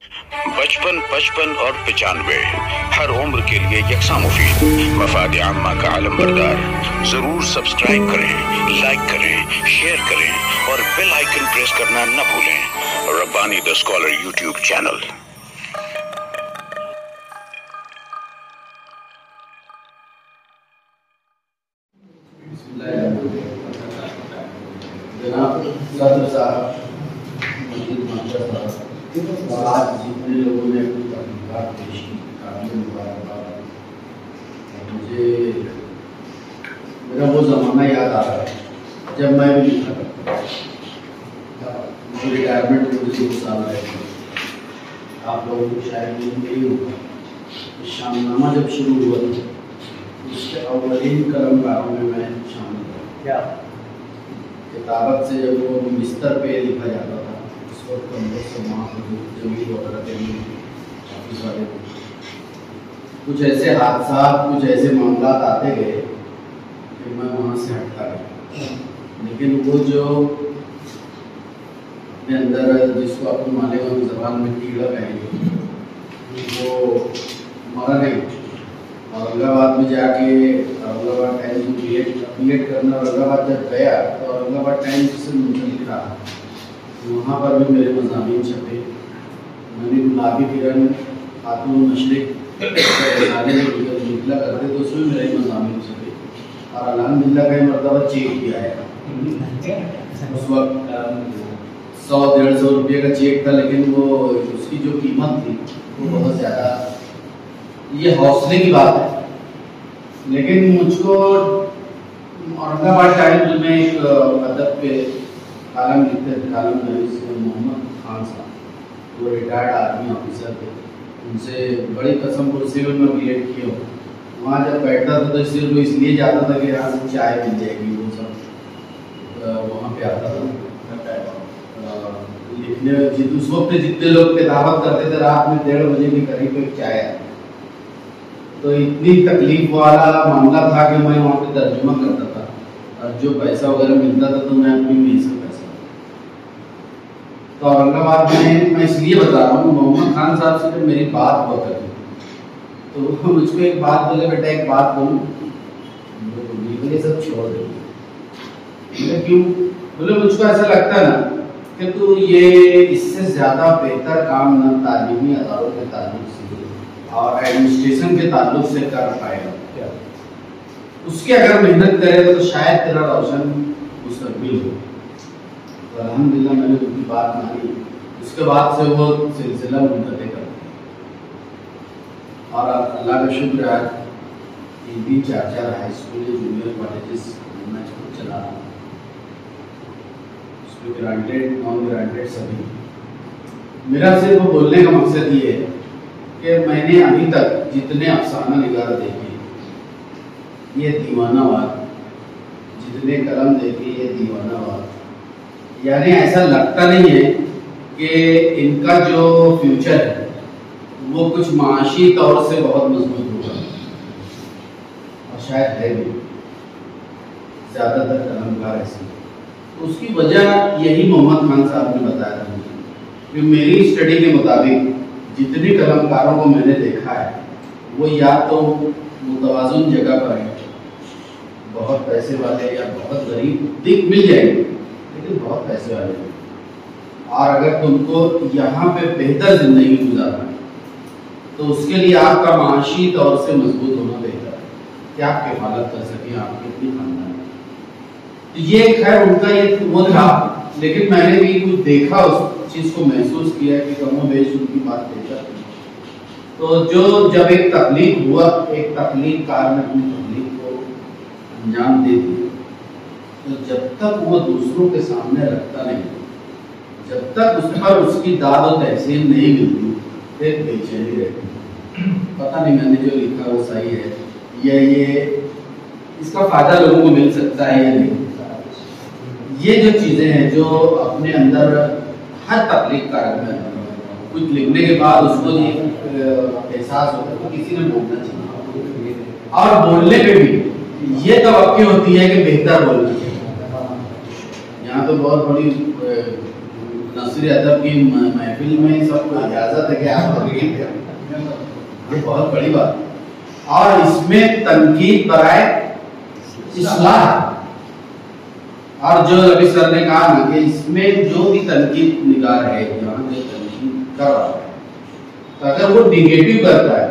55, 55 और 95 हर उम्र के लिए यकसा मुफीद। मफाद आम्मा का आलम बरदार। जरूर सब्सक्राइब करें, लाइक करें, शेयर करें और बेल आइकन प्रेस करना न भूलें। Rabbani the scholar YouTube channel. जनाब सदर साहब, मजीद मास्टर साहब और आज जितने लोगों ने अपनी तहकीकात पेश की, काबिल मुबारकबाद। मुझे मेरा वो ज़माना याद आ रहा है जब मैं भी लिखा करता था। मुझे रिटायरमेंट में मुझे 2 साल रहे थे। आप लोगों को शायद नहीं होगा, शामनामा जब शुरू हुआ था उसके अव्वलीन कलमकारों में मैं शामिल था। क्या किताबत से जब वो बिस्तर पे लिखा जाता था उस वक्त हम लोग से वहाँ पर जमीन वगैरह के काफ़ी सारे कुछ ऐसे हादसा, कुछ ऐसे मामला आते गए कि मैं वहाँ से हटता गया। लेकिन वो जो अपने अंदर जिसको अपन मालेगांव ज़बान में कीड़ा कहेंगे वो मरा नहीं। औरंगाबाद में जाके औरंगाबाद टाइम्स में बी.एड करना औरंगाबाद जब गया तो औरंगाबाद टाइम्स से मुंसलिक रहा। तो वहाँ पर भी मेरे मज़ामीन छपे। मैंने गुलाबी किरण, खातून मशरिक निकला करते तो उसमें मेरे मज़ामीन छपे। और अल्हम्दुलिल्लाह कई मरतबा चेक भी आया। उस वक्त 100-150 रुपये का चेक था, लेकिन वो उसकी जो कीमत थी वो बहुत ज़्यादा। ये हौसले की बात है। लेकिन मुझको औरंगाबाद टाइम्स में एक अदब के कालम लिखते थे, कालम मोहम्मद खान साहब, वो रिटायर्ड आर्मी ऑफिसर थे। उनसे बड़ी कसम कुर्सी में मैं बी.एड किया हूँ। वहाँ जब बैठता था तो सिर्फ इसलिए जाता था कि यहाँ से चाय मिल जाएगी, वो सब वहाँ पे आता था लिखने। उस वक्त जितने लोग किताबत करते थे रात में 1:30 बजे के करीब एक चाय आती। तो इतनी तकलीफ वाला मामला था कि मैं वहाँ पे तर्जुमा करता था और जो पैसा वगैरह मिलता था तो मैं अपनी मेज का पैसा। तो औरंगाबाद में मैं इसलिए बता रहा हूँ, मोहम्मद खान साहब से जब मेरी बात हुआ करती तो मुझको एक बात बोले, बेटा एक बात बोलूँ? ये सब छोड़ दे। क्यों? बोले मुझको ऐसा लगता है ना कि तू ये इससे ज़्यादा बेहतर काम न तालीमी अदारों के ताल्लुक से और एडमिनिस्ट्रेशन के ताल्लुक से कर पाएगा। क्या उसके अगर मेहनत करेगा तो शायद तेरा रोशन मुस्तकबिल हो। तो अल्हम्दुलिल्लाह मैंने उनकी बात मानी। उसके बाद से वो सिलसिला मुंतक़िल कर और अल्लाह का शुक्र है 3-4 हाई स्कूल जूनियर कॉलेजेस मैं चला रहा हूँ। उसमें ग्रांटेड, नॉन ग्रांटेड सभी। मेरा सिर्फ बोलने का मकसद ये है कि मैंने अभी तक जितने अफसाना निगार देखे ये दीवानावाद, जितने कलम देखे ये दीवानावाद, यानी ऐसा लगता नहीं है कि इनका जो फ्यूचर है वो कुछ माशी तौर से बहुत मजबूत होगा। और शायद है भी, ज़्यादातर कलमकार ऐसे। उसकी वजह यही मोहम्मद खान साहब ने बताया था मुझे कि मेरी स्टडी के मुताबिक जितने कलमकारों को मैंने देखा है वो या तो मुतवाज़िन जगह पर है, बहुत पैसे वाले या बहुत गरीब दिख मिल जाएंगे लेकिन बहुत पैसे वाले हैं। और अगर तुमको यहाँ पे बेहतर ज़िंदगी गुजारना है तो उसके लिए आपका माशी तौर से मजबूत होना बेहतर है कि आप किफालत कर सकें आपके अपनी खानदान। तो ये खैर उनका ये वो था, लेकिन मैंने भी कुछ देखा, उस चीज़ को महसूस किया कि कमो बेश उनकी बात बेहतर थी। तो जो जब एक तकलीफ हुआ, एक तकलीफ कार ने अपनी तकलीफ को अंजाम दे दिया, तो जब तक वो दूसरों के सामने रखता नहीं, जब तक उस पर उसकी दाद और तहसीन नहीं मिलती, फिर बेचैनी रहती। पता नहीं मैंने जो लिखा वो सही है या ये इसका फ़ायदा लोगों को मिल सकता है या नहीं। ये जो चीज़ें हैं जो अपने अंदर हर तकलीफ कारक में कुछ लिखने के बाद उसको ये एहसास होता है तो किसी ने बोलना चाहिए। और बोलने पे भी ये तवक्की होती है कि बेहतर बोलना चाहिए। यहाँ तो बहुत बड़ी नस्री अदब की महफिल में सबको इजाजत है कि आप तकलीफ करें, ये बहुत बड़ी बात है। और इसमें तनकीद बराए इस्लाह, और जो रवि सर ने कहा ना कि इसमें जो भी तनकीद निगार है, यहाँ जो तनकीद कर रहा है, तो अगर वो निगेटिव करता है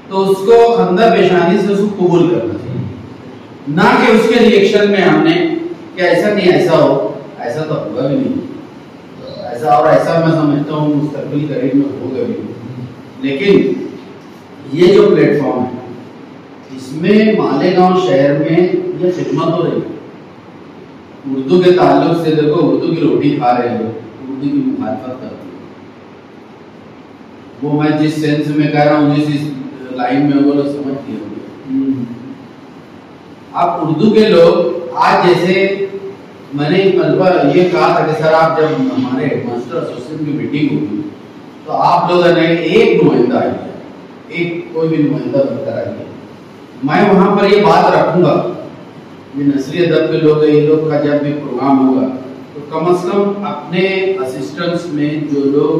तो उसको खंदा पेशानी से उसको कबूल करना चाहिए, ना कि उसके रिएक्शन में हमने कि ऐसा नहीं ऐसा हो, ऐसा तो होगा भी नहीं, तो ऐसा और ऐसा मैं समझता हूँ मुस्तकबिल करीब में होगा भी नहीं। लेकिन ये जो प्लेटफॉर्म है इसमें मालेगांव शहर में ये खिदमत हो रही है। उर्दू के ताल्लुक से देखो, उर्दू की रोटी खा रहे हैं लोग, उर्दू की मुखालफत कर रहे हैं। वो मैं जिस सेंस में कह रहा हूँ, जिस लाइन में वो लोग समझ गए होंगे। आप उर्दू के लोग आज जैसे मैंने मतलब ये कहा था कि सर आप जब हमारे हेडमास्टर एसोसिएशन की मीटिंग होगी तो आप लोगों ने एक नुमाइंदा आइए, एक कोई भी नुमाइंदा बनकर आइए। मैं वहां पर ये बात रखूंगा, ये नस्री अदब के लोग, ये लोग का जब भी प्रोग्राम होगा तो कम से कम अपने असिस्टेंट्स में जो लोग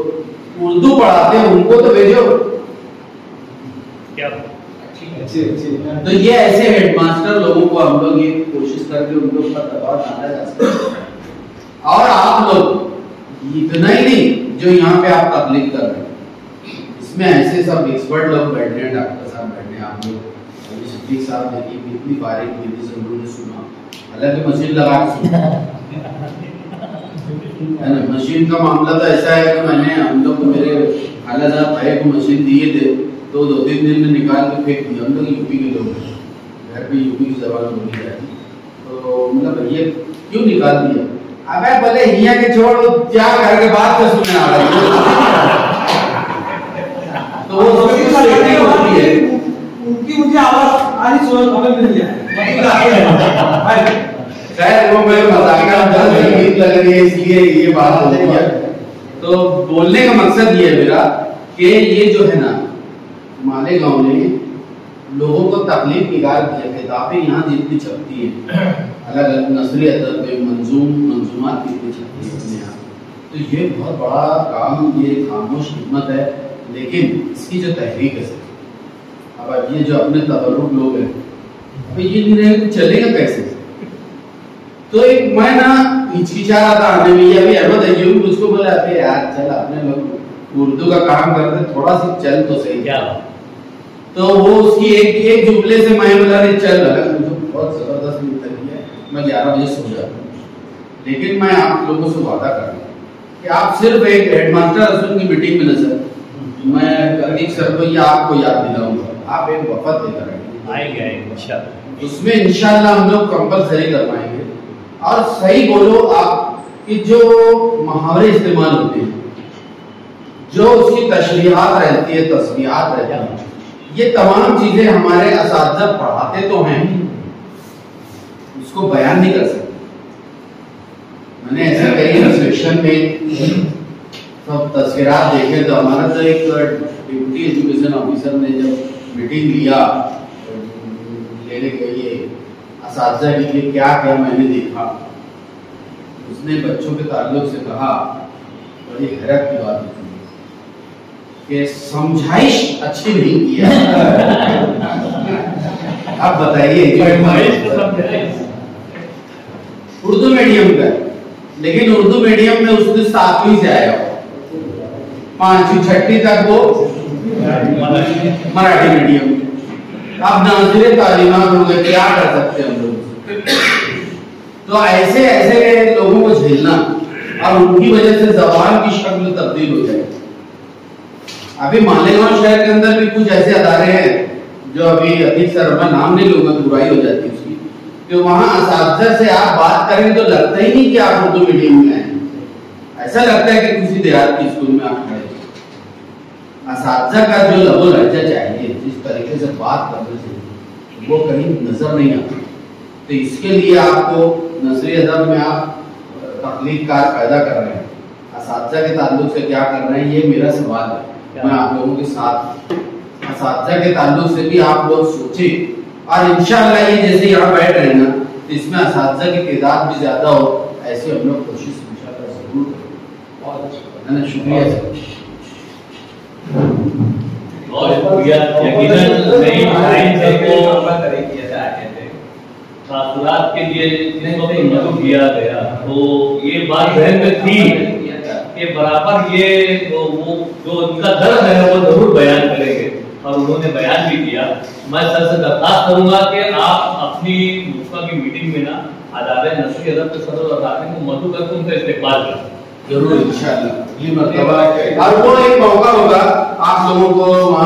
उर्दू पढ़ाते हैं उनको तो भेजो। क्या तो ये ऐसे हेडमास्टर लोगों को हम लोग ये कोशिश करके उनके ऊपर दबाव डाला जा सकता है। और आप लोग इतना ही नहीं जो यहाँ पे आप तबलीग कर रहे हैं, इसमें ऐसे सब एक्सपर्ट लोग बैठे हैं, डॉक्टर साहब बैठे हैं, आप लोग अभी शफीक साहब ने की इतनी बारीक विधि से उन्होंने सुना, हालांकि मशीन लगा के सुना है ना। मशीन का मामला तो ऐसा है कि मैंने हम लोग मेरे खाला साहब भाई को मशीन दिए थे तो 2-3 दिन में निकाल के फेंक दिया। हम लोग यूपी के लोग हैं, घर पे यूपी की जबान बोली जाती, तो मतलब भैया क्यों निकाल दिया? अबे बोले हिया के छोड़, क्या घर के बात तो सुनने आ रहा तो वो होती है उनकी मुझे आवाज आनी सुन हमें मिल जाए। शायद वो मेरे मजाक लग रही है इसलिए ये बात हो रही है। तो बोलने का मकसद ये है मेरा कि ये जो है ना, मालेगांव ने लोगों को तकलीफ निगार किया। किताबें यहाँ जितनी छपती हैं, अलग अलग नस्री अदब में मंजूमात कितनी छपती है अपने यहाँ, तो ये बहुत बड़ा काम, ये खामोश खिदमत है। लेकिन इसकी जो तहरीक है, अब ये जो अपने तबरुक लोग हैं, अब ये नहीं रहे तो चलेगा कैसे? तो एक मैं ना हिचकिचा रहा था आने में, ये अभी अहमद अय्यूब मुझको बोला यार चल अपने लोग उर्दू का काम करते, थोड़ा सा चल तो सही क्या। तो वो उसकी एक जुमले से मैं बोला नहीं चल लगा, मुझे बहुत जबरदस्त मिलता है, मैं 11 बजे सो जाता हूँ। लेकिन मैं आप लोगों से वादा कर रहा हूँ कि आप सिर्फ एक हेडमास्टर असूल की मीटिंग में न सर, मैं कर्निक सर को या आपको याद दिलाऊंगा, आप एक वफद देकर आएंगे, उसमें इंशाल्लाह हम लोग कंपलसरी करवाएंगे। और सही बोलो आप कि जो मुहावरे इस्तेमाल होते हैं, जो उसकी तशरीहात रहती है, तस्बीहात रहती है, ये तमाम चीजें हमारे असातिज़ा पढ़ाते तो हैं, उसको बयान नहीं कर सकते। मैंने ऐसा कई सेक्शन में सब तस्वीरात देखे, तो हमारा तो एक डिप्टी एजुकेशन ऑफिसर ने जब मीटिंग लिया लेने के लिए असातिज़ा के लिए, क्या क्या मैंने देखा, उसने बच्चों के ताल्लुक से कहा, बड़ी हैरत की बात कि समझाइश अच्छी नहीं किया। आप बताइए, उर्दू मीडियम का, लेकिन उर्दू मीडियम में उसने 7वीं से आया, 5वीं 6वीं तक वो मराठी मीडियम। अब नाज़िरे तालीमात हो गए, क्या कर सकते हैं हम लोग? तो ऐसे ऐसे लोगों को झेलना और उनकी वजह से जबान की शक्ल तब्दील हो जाए। अभी मालेगांव शहर के अंदर भी कुछ ऐसे अदारे हैं जो अभी अधिक सर मैं नाम नहीं लूंगा, बुराई हो जाती है उसकी, कि वहां असातिज़ा से आप बात करें तो लगता ही नहीं कि आप उर्दू मीडियम में हैं, ऐसा लगता है कि किसी देहात के स्कूल में आप खड़े। असातिज़ा का जो लबो लहजा चाहिए, जिस तरीके से बात करने चाहिए, वो कहीं नजर नहीं आता। तो इसके लिए आपको नस्री अदब में आप तकलीफ कार पैदा कर रहे हैं, असातिज़ा के ताल्लुक से क्या कर रहे हैं, ये मेरा सवाल है। मैं आप लोगों के साथ असातिज़ा के ताल्लुक से भी आप लोग सोचें, और इंशाअल्लाह ये जैसे यहाँ बैठ रहे हैं ना, तो इसमें असातिज़ा की तादाद भी ज्यादा हो, ऐसी हम लोग कोशिश इंशाअल्लाह जरूर करें। है ना। शुक्रिया सर। बहुत शुक्रिया। यकीनन नई साइंस को तासुरात के लिए जिस वक्त मदद किया गया तो ये बात जहन में थी कि बराबर ये वो जो उनका दर्द है वो जरूर बयान करेंगे और उन्होंने बयान भी किया। मैं सर से दरखास्त करूंगा कि आप अपनी मुफ्ता की मीटिंग में ना अदारे नस्ली अदब के सदर अदारे को मधु करके उनका इस्तेमाल करें। जरूर इंशाअल्लाह अगली मर्तबा। और वो एक मौका होगा आप लोगों को वहाँ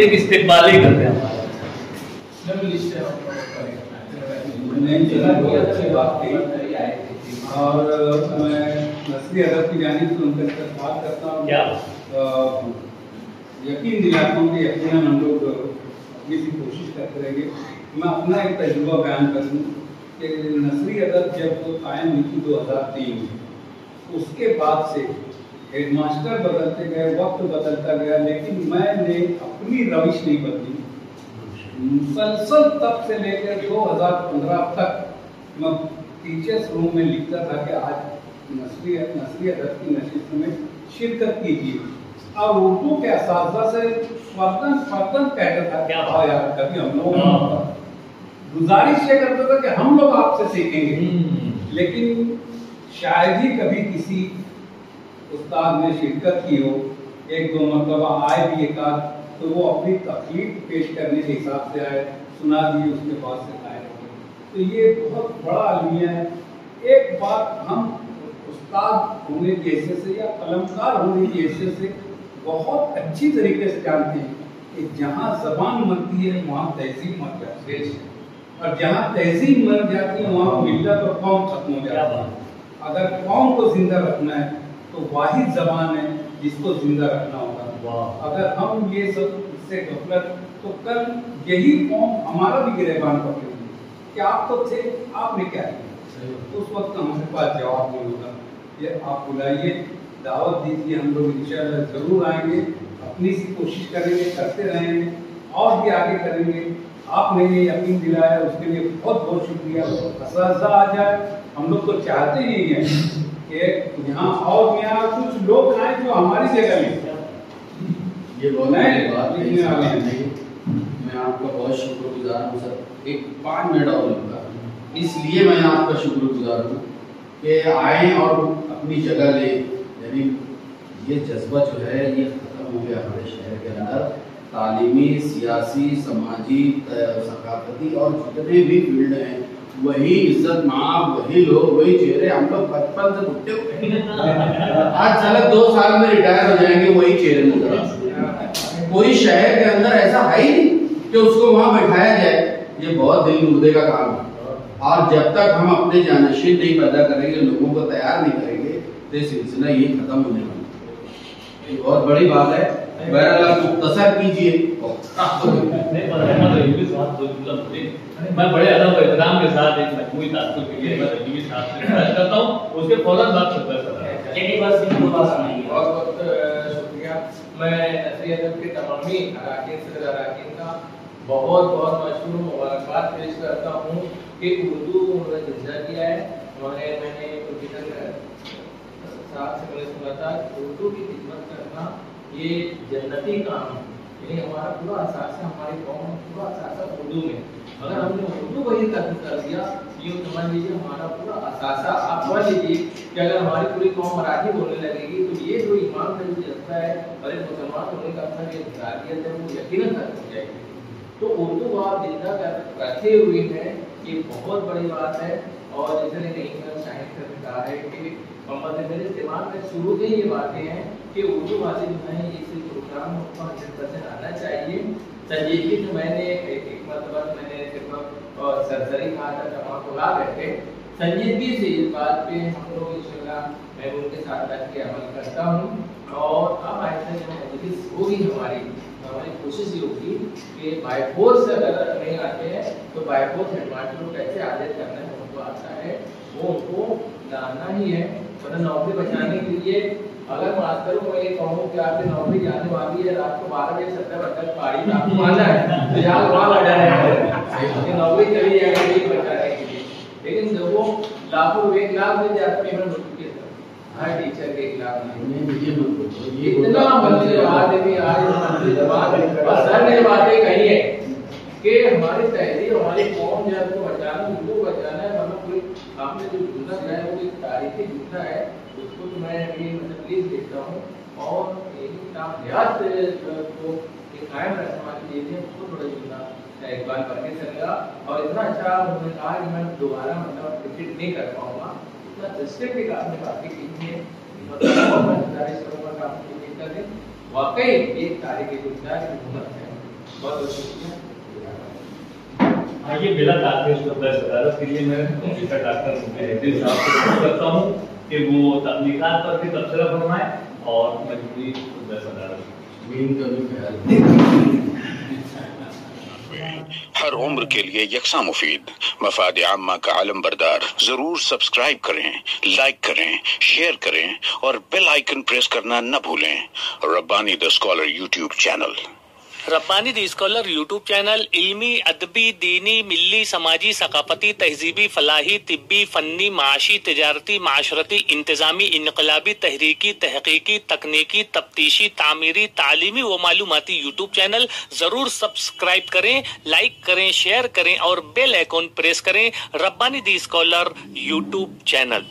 एक इस्तेमाल ही करते हैं। नहीं चला, बहुत अच्छी बात थी और मैं नस्ली अदब की जानिब से उनके साथ बात करता हूँ। क्या यकीन दिलाता हूँ कि यकीनन हम लोग अपनी सी कोशिश करते रहेंगे। मैं अपना एक तजुर्बा बयान करूँ कि नस्ली अदब जब कायम हुई थी 2003 में, उसके बाद से हेडमास्टर बदलते गए, वक्त बदलता गया, लेकिन मैंने अपनी रविश नहीं बदली। मुसलसल तब से लेकर 2015 तक मैं टीचर्स रूम में लिखता था कि आज नस्ली अदब की नशिस्त में शिरकत कीजिए और उर्दू के असातिज़ा से फर्दन कहता था क्या यार कभी हम लोग गुजारिश ये करता था कि हम लोग आपसे सीखेंगे। लेकिन शायद ही कभी किसी उस्ताद ने शिरकत की हो, एक दो मरतबा आए भी एक आध, तो वो अपनी तकलीफ पेश करने के हिसाब से आए, सुना दी, उसके बाद से आए। तो ये बहुत बड़ा अलमिया है। एक बात हम उस्ताद होने की हैसियत से या कलमकार होने की हैसियत से बहुत अच्छी तरीके से जानते हैं कि जहाँ ज़बान मरती है वहाँ तहजीब मर जाती है, और जहाँ तहजीब मर जाती है वहाँ मिल्लत और कौम खत्म हो जाती है। अगर कौम को जिंदा रखना है तो वाहिद ज़बान है जिसको जिंदा रखना होगा। अगर हम ये सब इससे गफलत, तो कल यही कौम हमारा भी गिरेबान पकड़ेगी कि आप तो थे, आपने क्या किया। उस वक्त हमारे पास जवाब नहीं होगा। ये आप बुलाइए, दावत दीजिए, हम लोग इंशाअल्लाह जरूर आएंगे, अपनी सी कोशिश करेंगे, करते रहेंगे और भी आगे करेंगे। आपने ये यकीन दिलाया उसके लिए बहुत बहुत शुक्रिया। असातिज़ा आ जाए, हम लोग तो चाहते ही हैं कि यहाँ और यहाँ कुछ लोग आए जो हमारी जगह में ये बहुत बड़ी बात है। मैं आपका बहुत शुक्रगुजार हूँ सर। एक 5 मिनट और लूँगा, इसलिए मैं आपका शुक्रगुजार हूँ कि आए और अपनी जगह ले। यानी ये जज्बा जो है ये ख़त्म हो गया हमारे शहर के अंदर। तालीमी, सियासी, समाजी, सकाफती और जितने भी फील्ड हैं वही इज्जत माब, वही लोग, वही चेहरे। हम लोग बचपन से घुटते हुए आज साल 2 साल में रिटायर हो जाएंगे, वही चेहरे नजर आ। कोई शहर के अंदर ऐसा है ही नहीं कि उसको वहां बैठाया जाए। ये बहुत दिल मुर्दे का काम है और जब तक हम अपने जानशीन नहीं पैदा करेंगे, लोगों को तैयार नहीं करेंगे, तो ये सिलसिला ये खत्म होने वाला है। ये बहुत बड़ी बात है। बहरहाल मुख्तसर कीजिए। मैं बड़े अदब और एहतराम के साथ एक मजमूई तासुर के लिए मैं रजीवी साहब से रिक्वेस्ट करता हूँ, उसके फौरन बाद रिक्वेस्ट करता हूँ। बहुत शुक्रिया। मैं नस्ली अदब के तमामी अरकान का बहुत बहुत मशहूर मुबारकबाद पेश करता हूँ कि उर्दू उन्होंने जिंदा किया है। मैंने साहब से मैंने सुना था उर्दू की खिदमत करना ये जन्नती काम है। यानी हमारा पूरा असासा, हमारी कौम पूरा असासा उर्दू में, अगर हमने उर्दू को ही खत्म कर दिया, ये समझ लीजिए हमारा पूरा असासा। आप समझ लीजिए कि अगर हमारी पूरी कौम मराठी बोलने लगेगी तो ये जो ईमान का जो जज्बा है और एक मुसलमान होने का अपना जो इंसानियत है वो यकीनन खत्म हो जाएगी। तो उर्दू को आप जिंदा रखे हुए हैं, ये बहुत बड़ी बात है। और जैसे कहीं शाहिद सर ने कहा है कि मेरे दिमाग में शुरू से ये बातें हैं कि उर्दू भाषी जो है इस प्रोग्राम में 100% आना चाहिए। संजीदगी से मैंने एक मतलब मैंने सिर्फ और सरसरी कहा था तमाम लोग आ बैठे, संजीदगी से इस बात पे हम लोग इंशाल्लाह मैं उनके साथ बैठ के अमल करता हूँ। और अब आहिस्ता जो मजलिस होगी हमारी कोशिश ये होगी कि बाय फोर्स अगर नहीं आते हैं तो बाय फोर्स हेडमास्टर को कैसे आदेश करना है उनको आता है, वो उनको लाना ही है। वरना नौकरी बचाने के लिए अगर मास्टरों को ये कहूँ कि आपकी नौकरी जाने वाली है, रात को 12 बजे 17 बजे तक पारी आपको मानना है तो यहाँ वहाँ बैठा है, नौकरी चली जाएगी बचाने के लिए। लेकिन जब वो लाखों 1 लाख मिल जाता पेमेंट नोटिफिकेशन, हर टीचर के खिलाफ नहीं। ये मत बोलो, ये इतना मंत्रीवाद भी आज मंत्रीवाद और सर ने बातें कही है कि हमारी तहजीब हमारी कौम जो है उसको बचाना, उनको बचाना है। मतलब कोई आपने जो जुमला दिया है वो एक तारीखी जुमला है, उसको तो मैं अभी मतलब प्लीज देखता हूँ और एक आप को कायम रखने वाली चीजें उसको थोड़ा जुमला एक बार पढ़ के चलेगा। और इतना अच्छा उन्होंने कहा कि मैं दोबारा मतलब रिपीट नहीं कर पाऊंगा, इतना सिस्टमेटिक आपने बातें की है, और मैं गुजारिश करूंगा कि आप रिपीट कर दें। वाकई एक तारीख की गुजारिश है, बहुत बहुत शुक्रिया। हाँ, ये मेरा ताकि उसको बहस बता रहा, इसलिए मैं कंप्यूटर डॉक्टर मेहदी साहब से रिक्वेस्ट करता हूँ कि वो तकनीकात पर भी तबसरा फरमाए और मजबूरी बहस बता रहा हर उम्र के लिए यकसा मुफीद मफाद आम्मा का आलम बरदार। जरूर सब्सक्राइब करें, लाइक करें, शेयर करें और बेल आइकन प्रेस करना न भूलें। Rabbani the scholar YouTube channel. Rabbani the scholar YouTube channel इल्मी, अदबी, दीनी, मिल्ली, समाजी, सकाफती, तहजीबी, फलाही, तिब्बी, फन्नी, माशी, तिजारती, माशरती, इंतजामी, इनकलाबी, तहरीकी, तहकीकी, तकनीकी, तफ्तीशी, तामीरी, तालीमी व मालूमाती यूट्यूब चैनल। जरूर सब्सक्राइब करें, लाइक करें, शेयर करें और बेल आइकॉन प्रेस करें। Rabbani the scholar YouTube channel.